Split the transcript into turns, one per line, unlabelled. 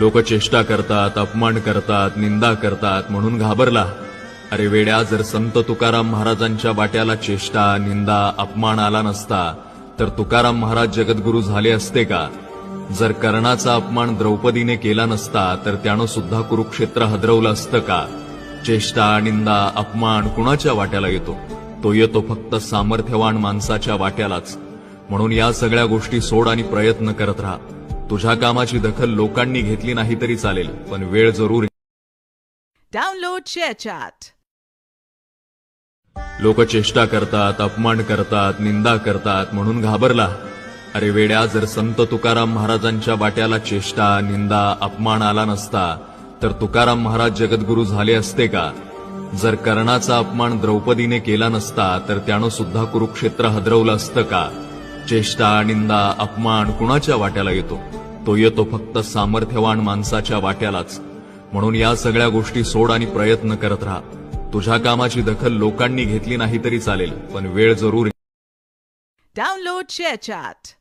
लोक चेष्टा करतात, अपमान करतात, निंदा करतात म्हणून घाबरला. अरे वेड्या, जर संत तुकाराम महाराजांच्या वाट्याला चेष्टा, निंदा, अपमान आला नसता तर तुकाराम महाराज जगद्गुरु झाले असते का? जर कर्णाचा अपमान द्रौपदीने केला नसता तर त्यानं सुद्धा कुरुक्षेत्र हदरवलं असतं का? चेष्टा, निंदा, अपमान कुणाच्या वाट्याला येतो? तो येतो फक्त सामर्थ्यवान माणसाच्या वाट्यालाच. म्हणून या सगळ्या गोष्टी सोड आणि प्रयत्न करत राहा. तुझ्या कामाची दखल लोकांनी घेतली नाही तरी चालेल, पण वेळ जरूर.
Download ShareChat.
लोक चेष्टा करतात, अपमान करतात, निंदा करतात म्हणून घाबरला. अरे वेड्या, जर संत तुकाराम महाराजांच्या वाट्याला चेष्टा, निंदा, अपमान आला नसता तर तुकाराम महाराज जगद्गुरु झाले असते का? जर कर्णाचा अपमान द्रौपदीने केला नसता तर त्यानं सुद्धा कुरुक्षेत्र हदरवलं असतं का? चेष्टा, निंदा, अपमान कुणाच्या वाट्याला येतो? तो येतो फक्त सामर्थ्यवान माणसाच्या वाट्यालाच. म्हणून या सगळ्या गोष्टी सोड आणि प्रयत्न करत राहा. तुझ्या कामाची दखल लोकांनी घेतली नाही तरी चालेल, पण वेळ जरूर.
Download ShareChat.